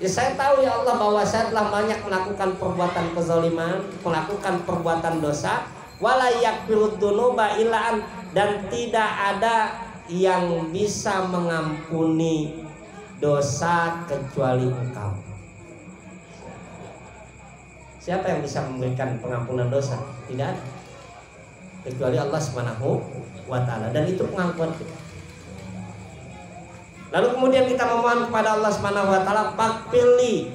Ya, saya tahu ya Allah bahwa saya telah banyak melakukan perbuatan kezaliman, melakukan perbuatan dosa, wa la yaghfiru dzunuba illa anta, dan tidak ada yang bisa mengampuni dosa kecuali Engkau. Siapa yang bisa memberikan pengampunan dosa? Tidak ada. kecuali Allah Subhanahu wa taala, dan itu pengakuan kita. Lalu kemudian kita memohon kepada Allah Subhanahu wa taala, "Faghfirli",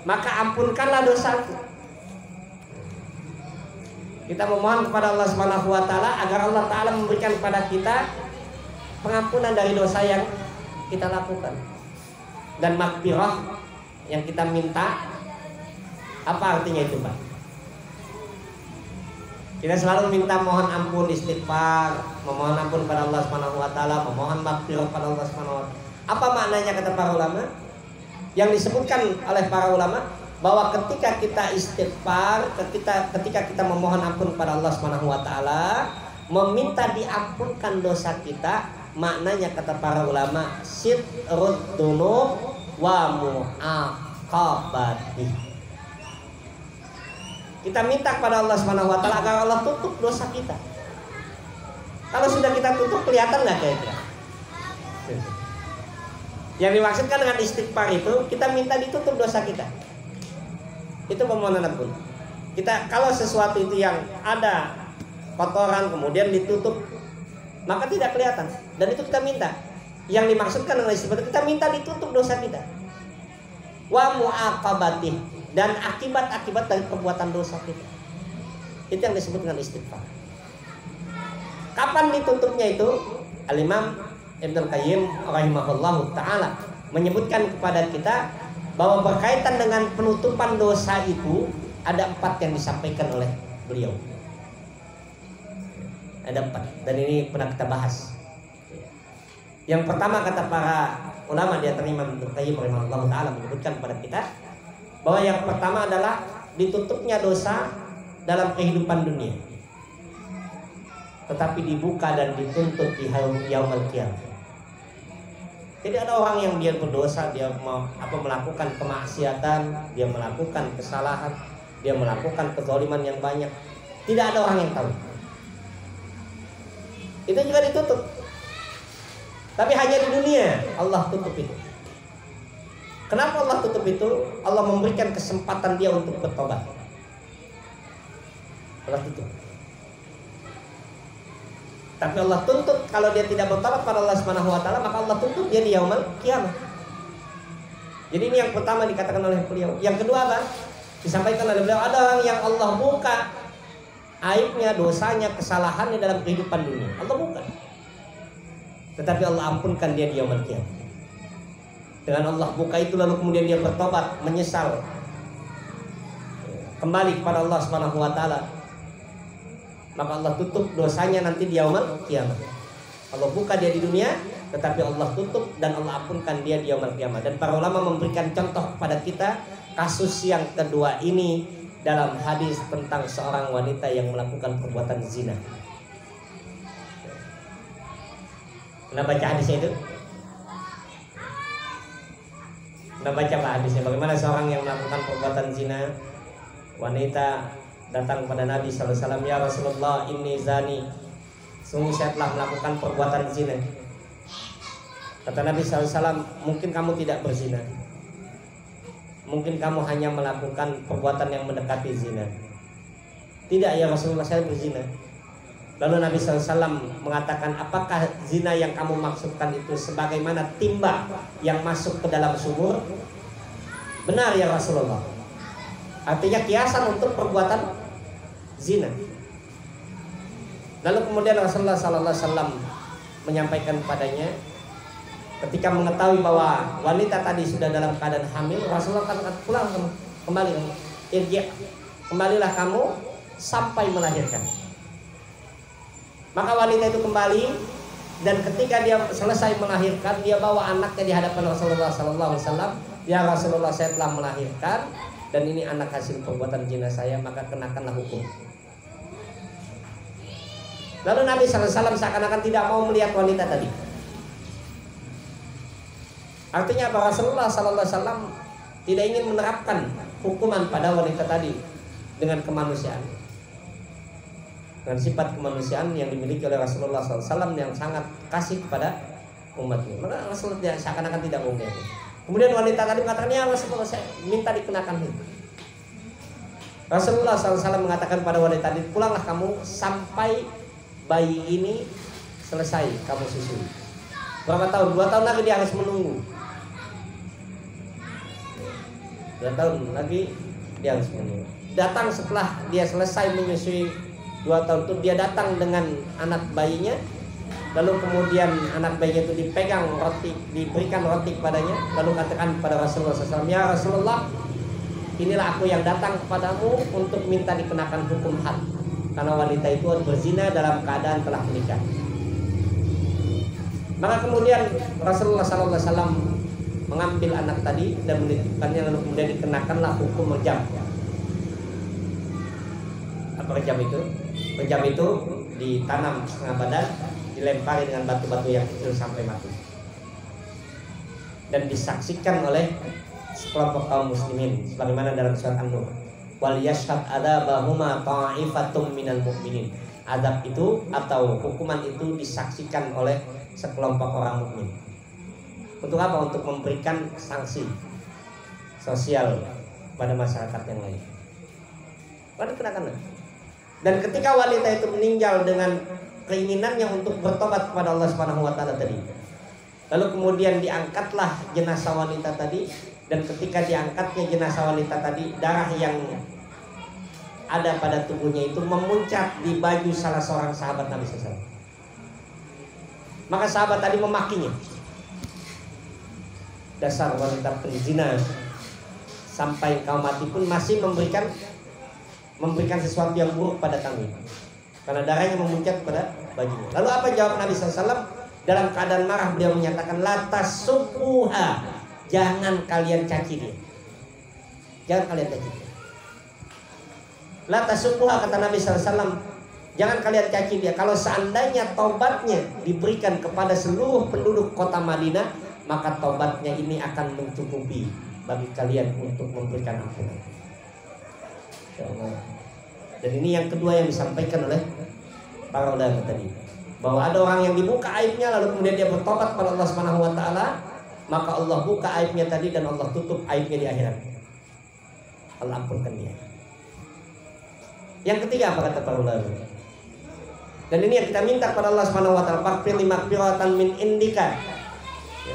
maka ampunkanlah dosaku. Kita memohon kepada Allah Subhanahu wa taala agar Allah taala memberikan kepada kita pengampunan dari dosa yang kita lakukan. Dan maghfirah yang kita minta, apa artinya itu, Pak? Kita selalu minta mohon ampun, istighfar, memohon ampun pada Allah Subhanahu wa taala, memohon maghfirah pada Allah Subhanahu wa taala. Apa maknanya kata para ulama? Yang disebutkan oleh para ulama bahwa ketika kita istighfar, ketika kita memohon ampun pada Allah Subhanahu wa taala, meminta diampunkan dosa kita, maknanya kata para ulama sitrud dzunub wa mu'aqabatih. Kita minta kepada Allah Subhanahu wa taala agar Allah tutup dosa kita. Kalau sudah kita tutup, kelihatan nggak kira-kira? Yang dimaksudkan dengan istighfar itu kita minta ditutup dosa kita. Itu permohonan ampun. Kita kalau sesuatu itu yang ada kotoran kemudian ditutup, maka tidak kelihatan, dan itu kita minta. Yang dimaksudkan dengan istighfar, kita minta ditutup dosa kita. Wa mu'aqabatih, dan akibat-akibat dari perbuatan dosa kita. Itu yang disebut dengan istighfar. Kapan ditutupnya itu? Al-Imam Ibnu Qayyim rahimahullahu ta'ala menyebutkan kepada kita bahwa berkaitan dengan penutupan dosa itu ada 4 yang disampaikan oleh beliau. Ada 4, dan ini pernah kita bahas. Yang pertama kata para ulama di antara Imam Ibnu Qayyim rahimahullahu ta'ala menyebutkan kepada kita bahwa yang pertama adalah ditutupnya dosa dalam kehidupan dunia, tetapi dibuka dan dituntut di yaumul qiyamah. Jadi ada orang yang dia berdosa, dia melakukan kemaksiatan, dia melakukan kesalahan, dia melakukan kezaliman yang banyak. Tidak ada orang yang tahu. Itu juga ditutup. Tapi hanya di dunia Allah tutup itu. Kenapa Allah tutup itu? Allah memberikan kesempatan dia untuk bertobat. Allah tutup. Tapi Allah tuntut kalau dia tidak bertobat pada Allah Subhanahu wa taala, maka Allah tuntut dia di yaumul qiyamah. Jadi ini yang pertama dikatakan oleh beliau. Yang kedua apa? Disampaikan oleh beliau, ada orang yang Allah buka aibnya, dosanya, kesalahannya dalam kehidupan dunia. Allah buka. Tetapi Allah ampunkan dia di yaumul qiyamah. Dengan Allah buka itu lalu kemudian dia bertobat, menyesal, kembali kepada Allah Subhanahu wa taala, maka Allah tutup dosanya nanti di yaumul qiyamah. Allah buka dia di dunia, tetapi Allah tutup dan Allah ampunkan dia di yaumul qiyamah. Dan para ulama memberikan contoh kepada kita kasus yang kedua ini dalam hadis tentang seorang wanita yang melakukan perbuatan zina. Pernah baca hadisnya itu? Pernah baca Pak hadisnya? Bagaimana seorang yang melakukan perbuatan zina, wanita datang kepada Nabi SAW, "Ya Rasulullah, inni zani." Sungguh saya telah melakukan perbuatan zina. Kata Nabi SAW, "Mungkin kamu tidak berzina. Mungkin kamu hanya melakukan perbuatan yang mendekati zina." "Tidak ya Rasulullah, saya berzina." Lalu Nabi SAW mengatakan, "Apakah zina yang kamu maksudkan itu sebagaimana timba yang masuk ke dalam sumur?" "Benar ya Rasulullah." Artinya kiasan untuk perbuatan zina. Lalu kemudian Rasulullah SAW menyampaikan kepadanya, ketika mengetahui bahwa wanita tadi sudah dalam keadaan hamil, Rasulullah katakan, "Pulang kamu, kembali kamu, kembalilah kamu sampai melahirkan." Maka wanita itu kembali, dan ketika dia selesai melahirkan, dia bawa anaknya di hadapan Rasulullah SAW. "Ya Rasulullah, saya telah melahirkan dan ini anak hasil perbuatan zina saya, maka kenakanlah hukum." Lalu Nabi SAW seakan-akan tidak mau melihat wanita tadi. Artinya apa? Rasulullah SAW tidak ingin menerapkan hukuman pada wanita tadi dengan kemanusiaan, dengan sifat kemanusiaan yang dimiliki oleh Rasulullah SAW yang sangat kasih kepada umatnya. Maka Rasulullah seakan-akan tidak mau melihat. Kemudian wanita tadi mengatakan, "Ya Rasulullah, saya minta dikenakan hukum." Rasulullah SAW mengatakan pada wanita tadi, "Pulanglah kamu sampai bayi ini selesai kamu susui. Berapa tahun? 2 tahun lagi dia harus menunggu. 2 tahun lagi dia harus menunggu. Datang setelah dia selesai menyusui 2 tahun itu, dia datang dengan anak bayinya. Lalu kemudian anak bayinya itu dipegang roti, diberikan roti kepadanya. Lalu katakan kepada Rasulullah SAW, ya Rasulullah, inilah aku yang datang kepadamu untuk minta dikenakan hukum had, karena wanita itu berzina dalam keadaan telah menikah. Maka kemudian Rasulullah SAW mengambil anak tadi dan menitipkannya, lalu kemudian dikenakanlah hukum rejam. Apa rejam itu? Rejam itu ditanam setengah badan, dilempari dengan batu-batu yang kecil sampai mati, dan disaksikan oleh sekelompok kaum muslimin sebagaimana dalam surat An-Nur, wal yashhad adzabahuma ta'ifatum minal mu'minin. Azab itu atau hukuman itu disaksikan oleh sekelompok orang mukmin. Untuk apa? Untuk memberikan sanksi sosial pada masyarakat yang lain. Lalu kenakan. Dan ketika wanita itu meninggal dengan keinginannya untuk bertobat kepada Allah Subhanahu wa taala tadi, lalu kemudian diangkatlah jenazah wanita tadi, dan ketika diangkatnya jenazah wanita tadi, darah yang ada pada tubuhnya itu memuncrat di baju salah seorang sahabat Nabi SAW. Maka sahabat tadi memakinya, dasar wanita penzina, sampai kau mati pun masih memberikan sesuatu yang buruk pada kami, karena darahnya memuncrat pada bajunya. Lalu apa jawab Nabi SAW? Dalam keadaan marah beliau menyatakan, la tasubbuha, jangan kalian caci dia, jangan kalian caci dia. La tasubbuha, kata Nabi SAW, jangan kalian caci dia. Kalau seandainya taubatnya diberikan kepada seluruh penduduk kota Madinah, maka taubatnya ini akan mencukupi bagi kalian untuk memberikan ampunan. Dan ini yang kedua yang disampaikan oleh para ulama tadi, bahwa ada orang yang dibuka aibnya lalu kemudian dia bertobat kepada Allah Subhanahu wa taala, maka Allah buka aibnya tadi dan Allah tutup aibnya di akhirat. Allah ampunkan dia. Yang ketiga apa kata para ulama? Dan ini yang kita minta kepada Allah Subhanahu wa taala, faqfir limaghfiratan min indika.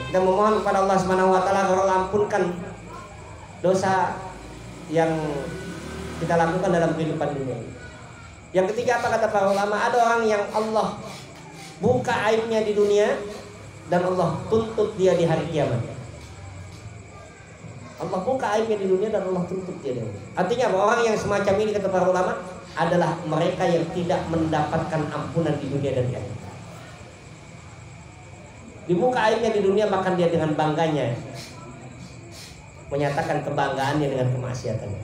Kita memohon kepada Allah Subhanahu wa taala agar Allah ampunkan dosa yang kita lakukan dalam kehidupan dunia. Yang ketiga apa kata para ulama? Ada orang yang Allah buka aibnya di dunia dan Allah tuntut dia di hari kiamat. Allah buka aibnya di dunia dan Allah tuntut dia di hari kiamat. Artinya orang yang semacam ini kata para ulama adalah mereka yang tidak mendapatkan ampunan di dunia dan di akhirat. Dibuka aibnya di dunia, maka dia dengan bangganya menyatakan kebanggaannya dengan kemaksiatannya.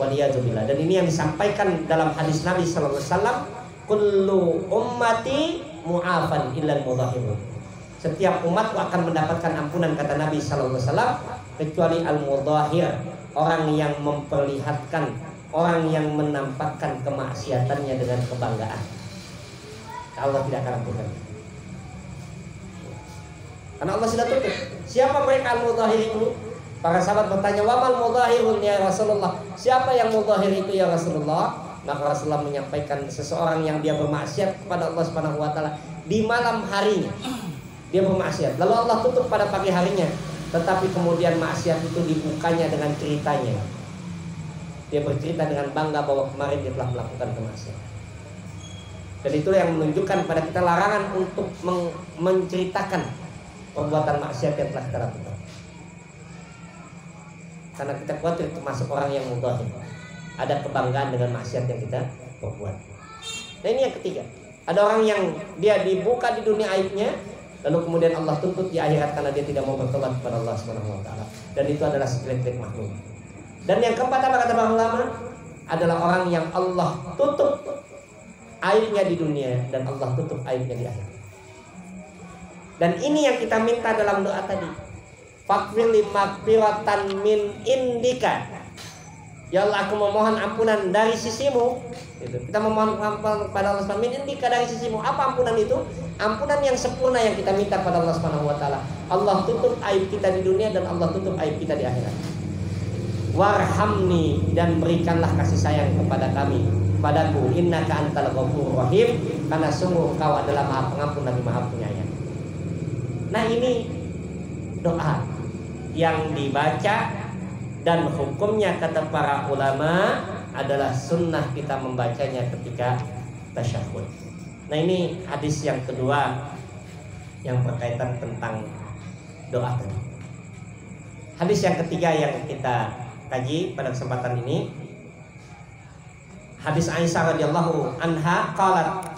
Waliyadzubillah. Dan ini yang disampaikan dalam hadis Nabi sallallahu alaihi wasallam, kullu ummati mu'afan illal mudhahirun. Setiap umatku akan mendapatkan ampunan, kata Nabi sallallahu alaihi wasallam, kecuali al-mudhahir, orang yang memperlihatkan, orang yang menampakkan kemaksiatannya dengan kebanggaan. Allah tidak akan ampunkan. Karena Allah sudah tutup. Siapa mereka al-mudhahir itu? Para sahabat bertanya, wamal mudhahirun ya Rasulullah? Siapa yang mudhahir itu ya Rasulullah? Maka Rasulullah menyampaikan seseorang yang dia bermaksiat kepada Allah Subhanahu wa taala di malam harinya. Dia bermaksiat, lalu Allah tutup pada pagi harinya, tetapi kemudian maksiat itu dibukanya dengan ceritanya. Dia bercerita dengan bangga bahwa kemarin dia telah melakukan kemaksiatan. Dan itu yang menunjukkan pada kita larangan untuk menceritakan perbuatan maksiat yang telah kita lakukan. Karena kita khawatir termasuk orang yang mudhahir, ada kebanggaan dengan maksiat yang kita perbuat. Nah ini yang ketiga. Ada orang yang dia dibuka di dunia aibnya, lalu kemudian Allah tuntut di akhirat karena dia tidak mau bertobat kepada Allah Subhanahu wa taala. Dan itu adalah segelintir makhluk. Dan yang keempat apa kata para ulama? Adalah orang yang Allah tutup aibnya di dunia dan Allah tutup aibnya di akhirat. Dan ini yang kita minta dalam doa tadi. Faqfir limaghfiratan min indika. Ya Allah, aku memohon ampunan dari sisimu. Kita memohon ampunan kepada Allah Subhanahu wa taala min indika, dari sisimu. Apa ampunan itu? Ampunan yang sempurna yang kita minta kepada Allah Subhanahu wa taala. Allah tutup aib kita di dunia dan Allah tutup aib kita di akhirat. Warhamni, dan berikanlah kasih sayang kepada kami. padaku, innaka antal ghafurur rahim, karena sungguh Engkau adalah Maha Pengampun dan Maha Penyayang. Nah, ini doa yang dibaca dan hukumnya kata para ulama adalah sunnah kita membacanya ketika tasyahud. Nah, ini hadis yang kedua yang berkaitan tentang doa tadi. Hadis yang ketiga yang kita kaji pada kesempatan ini, hadis Aisyah radhiyallahu anha qalat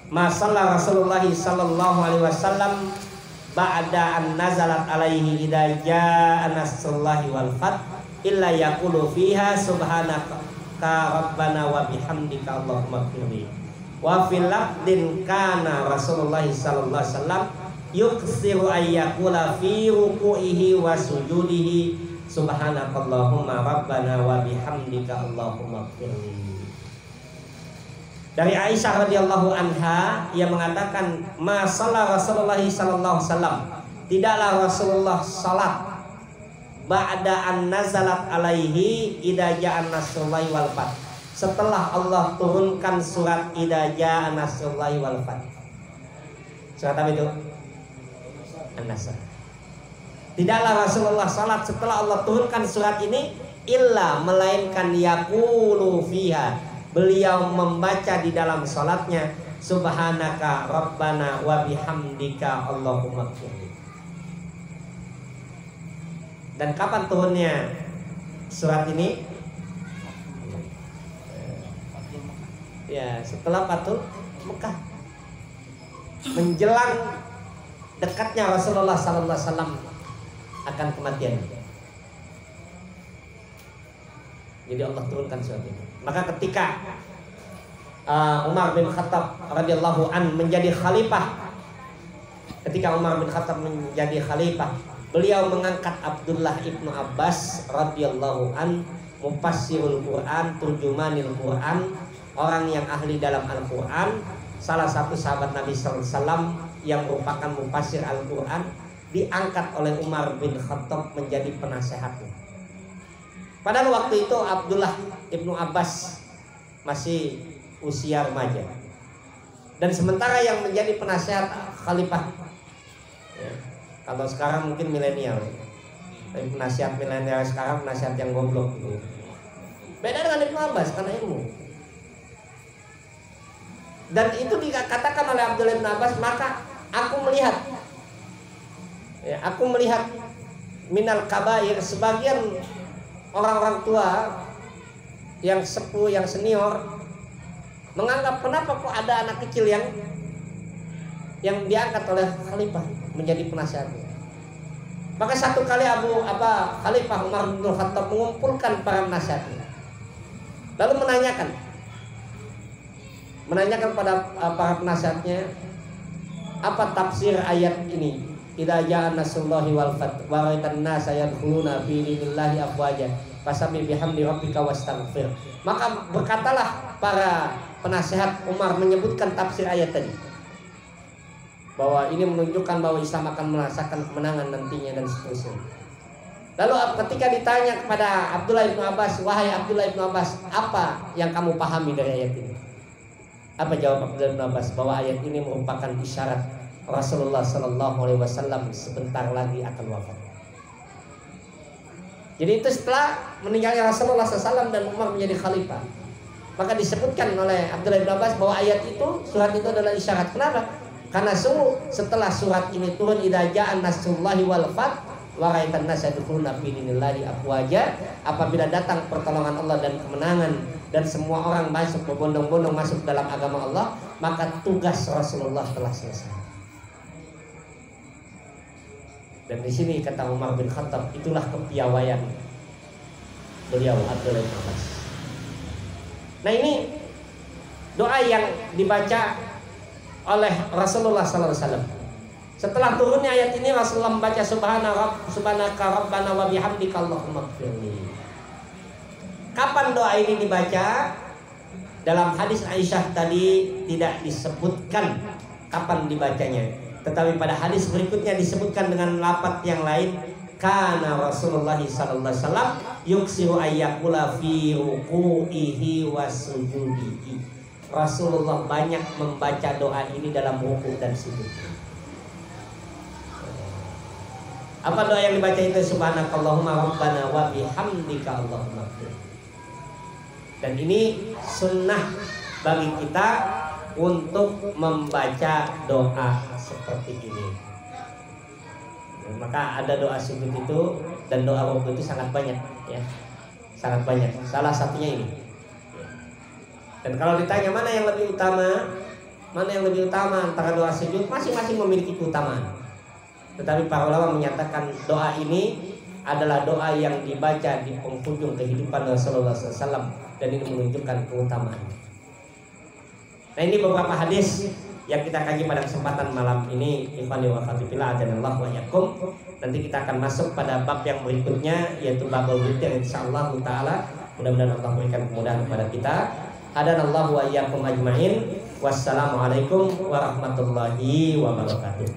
ma shalla Rasulullah sallallahu alaihi wasallam ba'da an nazalat alaihi idza jaa nasrullahi wal fath illa yaqulu fiha subhanaka rabbana wa bihamdika allahumma ighfirli wa fil lafdin kana Rasulullah sallallahu alaihi wasallam yuksiru ayyakula fi ruku'ihi wa sujudihi subhanakallahumma rabbana wa bihamdika allahumma ighfirli. Dari Aisyah radhiyallahu anha, ia mengatakan ma shalla Rasulullah sallallahu alaihi wasallam, tidaklah Rasulullah salat ba'da an nazalat alaihi idza ja'a nasrullahi wal fath, setelah Allah turunkan surat idza ja'a nasrullahi wal fath. Surat apa itu? An-Nasr. Tidaklah Rasulullah salat setelah Allah turunkan surat ini illa melainkan yaqulu fiha, beliau membaca di dalam salatnya subhanaka rabbana wa bihamdika allahumma ighfirli. Dan kapan turunnya surat ini? Ya, setelah Fathul Mekah, menjelang dekatnya Rasulullah sallallahu alaihi wasallam akan kematian. Jadi Allah turunkan surat ini. Maka ketika Umar bin Khattab radhiyallahu an menjadi khalifah, beliau mengangkat Abdullah ibnu Abbas radhiyallahu an, mufassirul Quran, turjumanil Quran, orang yang ahli dalam Al-Quran, salah satu sahabat Nabi sallallahu alaihi wasallam yang merupakan mufassir Al-Quran, diangkat oleh Umar bin Khattab menjadi penasehatnya. Padahal waktu itu Abdullah ibnu Abbas masih usia remaja, dan sementara yang menjadi penasehat khalifah, ya, kalau sekarang mungkin milenial, tapi penasihat milenial sekarang penasihat yang goblok gitu. Beda dengan Ibnu Abbas karena ilmu. Dan itu dikatakan oleh Abdullah bin Abbas, maka aku melihat minal kabair, sebagian orang-orang tua yang sepuh, yang senior menganggap kenapa kok ada anak kecil yang diangkat oleh khalifah menjadi penasihatnya. Maka satu kali Khalifah Umar bin Khattab mengumpulkan para penasihatnya, lalu menanyakan pada para penasihatnya, apa tafsir ayat ini? Idza jaa nasrullahi wal fath wa ra'aitan nasa yadkhuluna fi dinillahi afwaja fasabbih bihamdi rabbika wastaghfir. Maka berkatalah para penasihat Umar menyebutkan tafsir ayat tadi, bahwa ini menunjukkan bahwa Islam akan merasakan kemenangan nantinya dan seterusnya. Lalu ketika ditanya kepada Abdullah bin Abbas, wahai Abdullah bin Abbas, apa yang kamu pahami dari ayat ini? Apa jawab Abdullah bin Abbas? Bahwa ayat ini merupakan isyarat Rasulullah sallallahu alaihi wasallam sebentar lagi akan wafat. Jadi itu setelah meninggalnya Rasulullah SAW dan Umar menjadi khalifah, maka disebutkan oleh Abdullah bin Abbas bahwa ayat itu, surat itu adalah isyarat. Kenapa? Karena sungguh setelah surat ini turun, idza jaa nasrullahi wal fath wa ra'aitan nasa yadkhuluna fi dinillahi afwaja, apabila datang pertolongan Allah dan kemenangan dan semua orang masuk berbondong-bondong masuk dalam agama Allah, maka tugas Rasulullah telah selesai. Dan di sini kata Umar bin Khattab, itulah kepiawaian beliau Abdullah bin Abbas. Nah, ini doa yang dibaca oleh Rasulullah SAW. Setelah turunnya ayat ini, Rasulullah membaca subhanaka rabbana wa bihamdika allahumma ighfirli. Kapan doa ini dibaca? Dalam hadis Aisyah tadi tidak disebutkan kapan dibacanya, tetapi pada hadis berikutnya disebutkan dengan lafaz yang lain, kana Rasulullah sallallahu alaihi wasallam yuksiru ayyakula fi ruku'ihi wa sujudihi. Rasulullah banyak membaca doa ini dalam ruku dan sujud. Apa doa yang dibaca itu? Subhanakallahumma rabbana wa bihamdika Allahumma. Dan ini sunnah bagi kita untuk membaca doa seperti ini. Maka ada doa sujud itu dan doa ruku itu sangat banyak, ya, sangat banyak. Salah satunya ini. Dan kalau ditanya mana yang lebih utama, antara doa sujud, masing-masing memiliki keutamaan. Tetapi para ulama menyatakan doa ini adalah doa yang dibaca di penghujung kehidupan Rasulullah SAW, dan ini menunjukkan keutamaan. Nah, ini beberapa hadis yang kita kaji pada kesempatan malam ini. Ikhwani wa akhwati fillah, azanallahu wa iyyakum. Nanti kita akan masuk pada bab yang berikutnya, yaitu babul witir, insyaallah taala. Mudah-mudahan Allah berikan kemudahan kepada kita. Hadanallahu wa iyyakum ajmain. Wassalamualaikum warahmatullahi wabarakatuh.